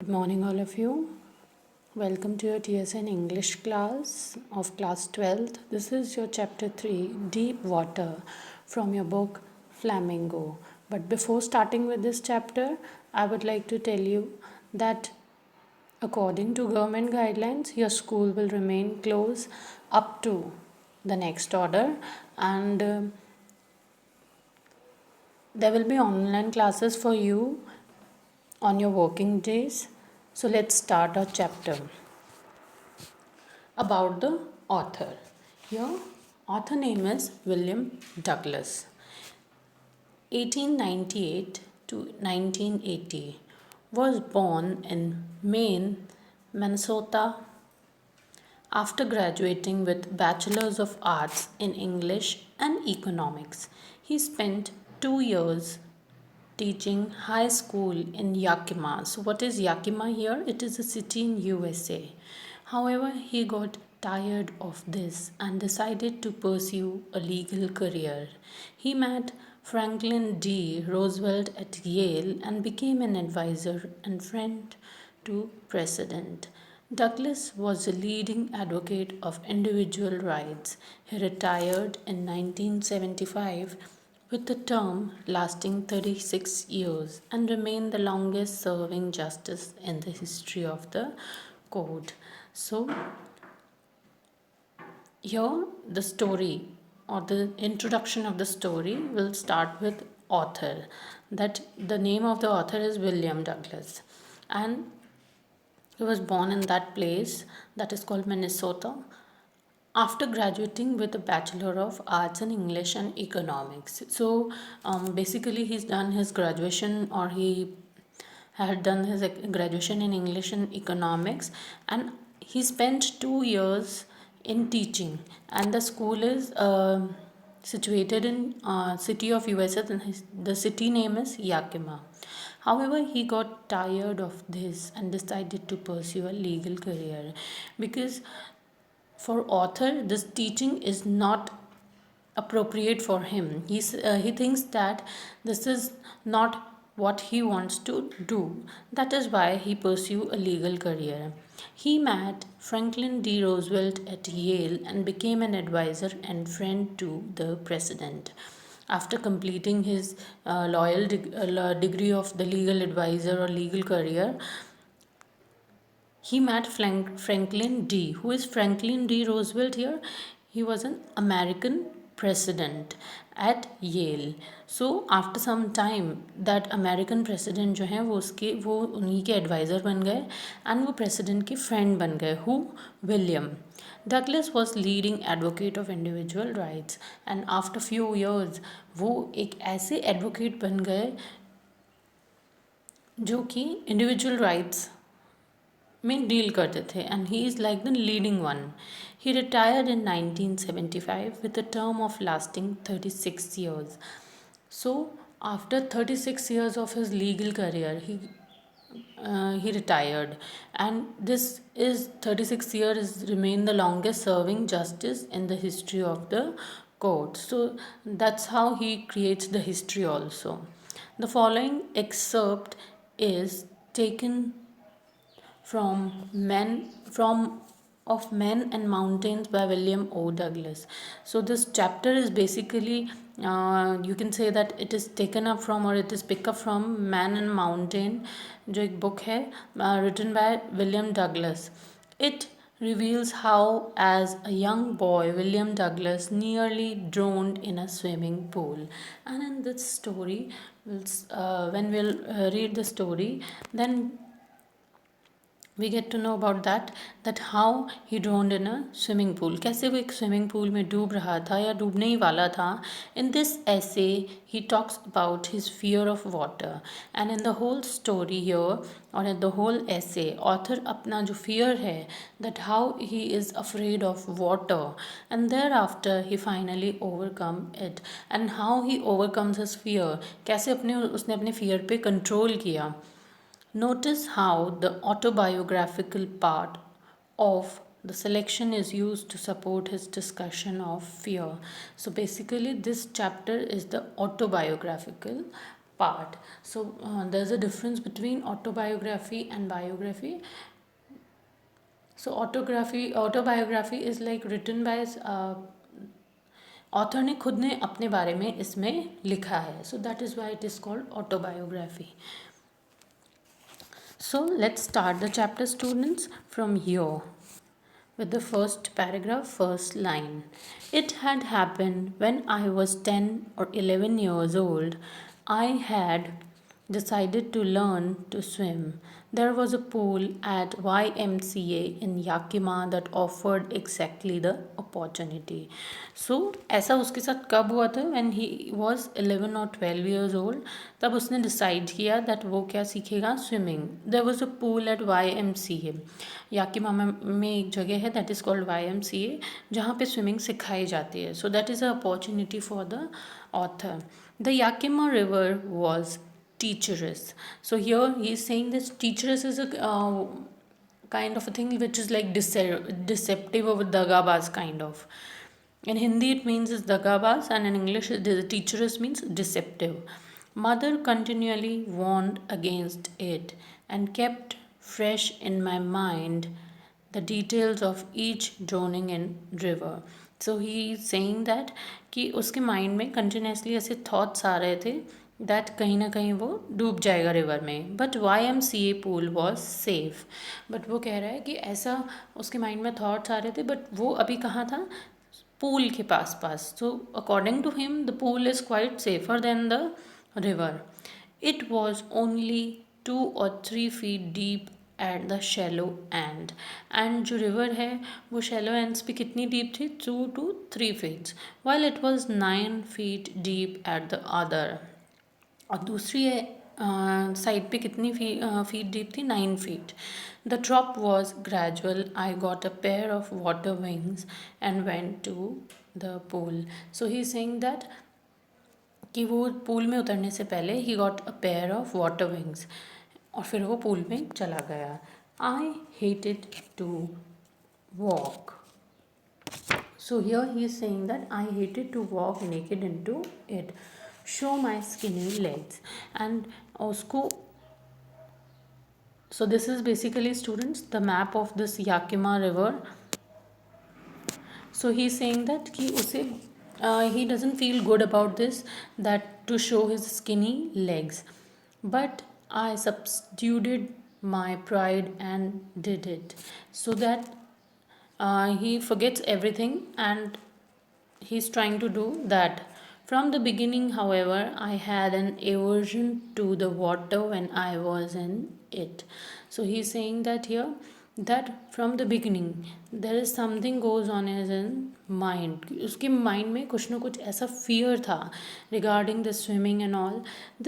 Good morning, all of you. Welcome to your TSN English class of class 12th. This is your chapter 3, Deep Water, from your book Flamingo. But before starting with this chapter, I would like to tell you that according to government guidelines, your school will remain closed up to the next order, and there will be online classes for you on your working days. So let's start our chapter. About the author. Your author name is William Douglas. 1898 to 1980. Was born in Maine, Minnesota. After graduating with Bachelors of Arts in English and Economics, he spent 2 years teaching high school in Yakima. So, what is Yakima here? It is a city in USA. However, he got tired of this and decided to pursue a legal career. He met Franklin D. Roosevelt at Yale and became an advisor and friend to President. Douglas was a leading advocate of individual rights. He retired in 1975 with a term lasting 36 years and remained the longest serving justice in the history of the court. So, here the story or the introduction of the story will start with author. That the name of the author is William Douglas, and he was born in that place that is called Minnesota after graduating with a Bachelor of Arts in English and Economics. So basically, he's done his graduation, or he had done his graduation in English and Economics, and he spent 2 years in teaching. And the school is situated in city of USA. The city name is Yakima. However, he got tired of this and decided to pursue a legal career because for author this teaching is not appropriate for him. He thinks that this is not what he wants to do. That is why he pursue a legal career. He met Franklin D. Roosevelt at Yale and became an advisor and friend to the president. After completing his degree of the legal advisor or legal career, he met Franklin D. Who is Franklin D. Roosevelt here? He was an American president at Yale. So after some time that American president जो हैं वो उन्हीं के advisor बन गए and वो president के friend बन गए. Who? William. Douglas was leading advocate of individual rights, and after few years वो एक ऐसे advocate बन गए जो कि individual rights में डील करते थे, and he is like the leading one. He retired in 1975 with a term of lasting 36 years. So after 36 years of his legal career, he retired, and this is 36 years remain the longest serving justice in the history of the court. So that's how he creates the history also. The following excerpt is taken from of Men and Mountains by William O. Douglas. So this chapter is basically you can say that it is taken up from, or it is picked up from Man and Mountain, जो एक book है written by William Douglas. It reveals how, as a young boy, William Douglas nearly drowned in a swimming pool. And in this story, when we'll read the story, then we get to know about that how he drowned in a swimming pool. कैसे वो एक swimming pool में डूब रहा था या डूबने ही वाला था. In this essay he talks about his fear of water, and in the whole story here, or in the whole essay, author अपना जो fear है, that how he is afraid of water, and thereafter he finally overcome it, and how he overcomes his fear, कैसे उसने अपने fear पे control किया. Notice how the autobiographical part of the selection is used to support his discussion of fear. So basically, this chapter is the autobiographical part. So there's a difference between autobiography and biography. So autobiography is like written by author ने खुद ने अपने बारे में इसमें लिखा है. So that is why it is called autobiography. So let's start the chapter, students, from here with the first paragraph, first line. It had happened when I was 10 or 11 years old. I had decided to learn to swim. There was a pool at YMCA in Yakima that offered exactly the opportunity. So ऐसा उसके साथ कब हुआ था? When he was 11 or 12 years old. तब उसने decide किया that वो क्या सीखेगा? Swimming. There was a pool at YMCA. Yakima में एक जगह है दैट इज़ कॉल्ड YMCA, जहाँ पे स्विमिंग सिखाई जाती है. So that is a opportunity for the author. The Yakima river was teacherous. So here he is saying this teacherous is a kind of a thing which is like deceptive or dagabaz kind of. In Hindi it means is dagabaz, and in English teacherous means deceptive. Mother continually warned against it and kept fresh in my mind the details of each drowning in river. So he is saying that कि उसके mind में continuously ऐसे thoughts आ रहे थे that कहीं ना कहीं वो डूब जाएगा रिवर में. But YMCA pool was safe. But वो कह रहा है कि ऐसा उसके माइंड में थॉट्स आ रहे थे, बट वो अभी कहाँ था? पूल के पास. So according to him the pool is quite safer than the river. It was only 2 or 3 feet deep at the shallow end. And जो रिवर है वो शैलो एंड्स पे कितनी डीप थी? 2 to 3 feet. While it was 9 feet deep at the other. और दूसरी side पे कितनी फीट डीप थी? 9 feet. The drop was gradual. I got a pair of water wings and went to the pool. So he saying that कि वो pool में उतरने से पहले ही got a pair of water wings, और फिर वो पूल में चला गया. I hated to walk. So here he is saying that I hated to walk naked into it, show my skinny legs, and उसको. So this is basically, students, the map of this Yakima river. So he is saying that कि उसे he doesn't feel good about this, that to show his skinny legs, but I subdued my pride and did it. So that he forgets everything and he's trying to do that. From the beginning, however, I had an aversion to the water when I was in it. So he's saying that here, that from the beginning there is something goes on in his mind. उसके mind में कुछ ना कुछ ऐसा fear था regarding the swimming and all.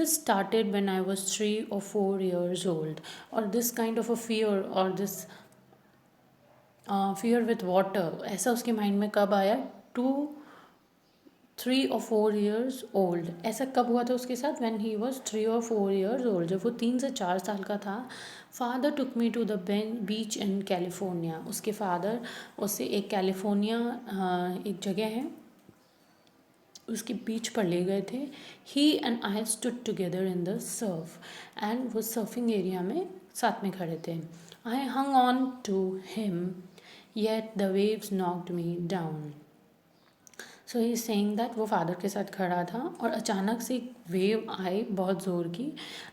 This started when I was 3 or 4 years old. और this kind of a fear or this fear with water ऐसा उसके माइंड में कब आया? 3 or 4 years old. ऐसा कब हुआ था उसके साथ? When he was 3 or 4 years old. जब वो 3 से 4 साल का था. Father took me to the beach in California. उसके फादर उसे एक कैलिफोर्निया एक जगह है उसके बीच पर ले गए थे. He and I stood together in the surf. and वो सर्फिंग एरिया में साथ में खड़े थे. I hung on to him, yet the waves knocked me down. So he saying that वो फादर के साथ खड़ा था और अचानक से एक वेव आई बहुत ज़ोर की.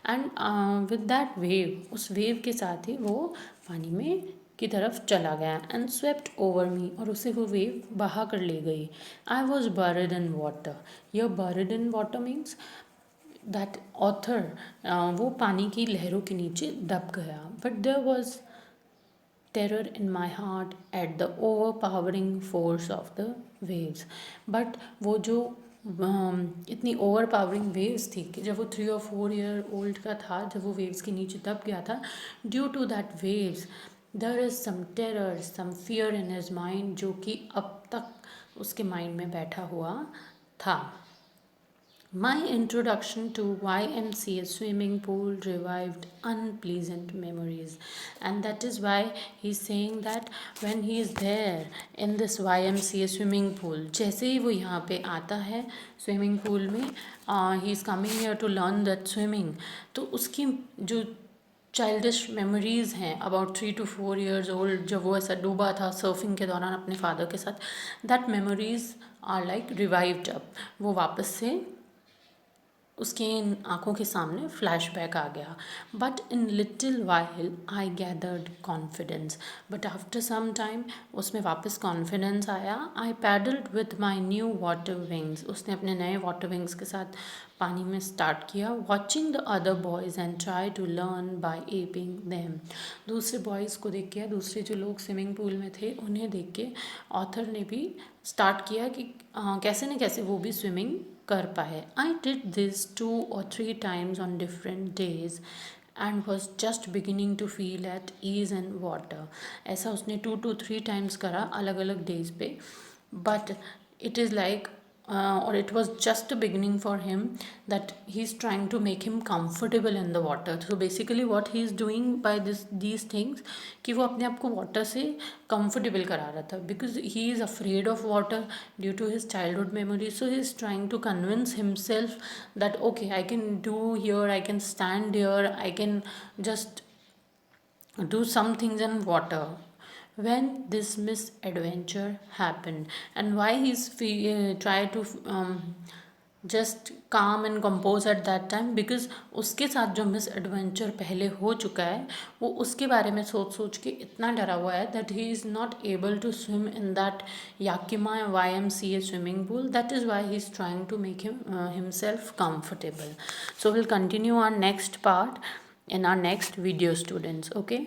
एंड विद दैट वेव, उस वेव के साथ ही वो पानी में की तरफ चला गया. एंड स्वेप्ट ओवर मी, और उसे वो वेव बहा कर ले गई. I was buried in water. यह buried in water means that author वो पानी की लहरों के नीचे दब गया. But there was terror in my heart at the overpowering force of the waves. But वो जो इतनी overpowering waves थी कि जब वो 3 or 4 year old का था, जब वो waves के नीचे दब गया था, due to that waves there is some terror, some fear in his mind, जो कि अब तक उसके माइंड में बैठा हुआ था. My introduction to YMCA swimming pool revived unpleasant memories, and that is why he's saying that when he is there in this YMCA swimming pool, जैसे ही वो यहाँ पे आता है स्विमिंग पूल में, he is coming here to learn that swimming, तो उसकी जो चाइल्डिश मेमोरीज़ हैं अबाउट 3 to 4 years ओल्ड, जब वो ऐसा डूबा था सर्फिंग के दौरान अपने फादर के साथ, that memories are like revived up, वो वापस से उसकी आंखों के सामने फ्लैशबैक आ गया. But in little while I gathered confidence, but after some time उसमें वापस कॉन्फिडेंस आया. I paddled with my new water wings, उसने अपने नए वाटर विंग्स के साथ पानी में स्टार्ट किया. Watching the other boys and try to learn by aping them, दूसरे बॉयज़ को देख के, दूसरे जो लोग स्विमिंग पूल में थे उन्हें देख के ऑथर ने भी स्टार्ट किया कि कैसे न कैसे वो भी स्विमिंग कर पाए. I did this 2 or 3 times on different days and was just beginning to feel at ease in water. ऐसा उसने 2 to 3 times करा अलग अलग डेज पे, but it is like or it was just a beginning for him, that he's trying to make him comfortable in the water. So basically what he is doing by these things, कि वो अपने आप को water से comfortable करा रहा था, because he is afraid of water due to his childhood memories. So he is trying to convince himself that okay, I can do here, I can stand here, I can just do some things in water. When this misadventure happened, and why he's try to just calm and compose at that time, because उसके साथ जो misadventure पहले हो चुका है वो उसके बारे में सोच सोच के इतना डरा हुआ है that he is not able to swim in that Yakima YMCA swimming pool. That is why he is trying to make himself comfortable. So we'll continue our next part in our next video, students. Okay.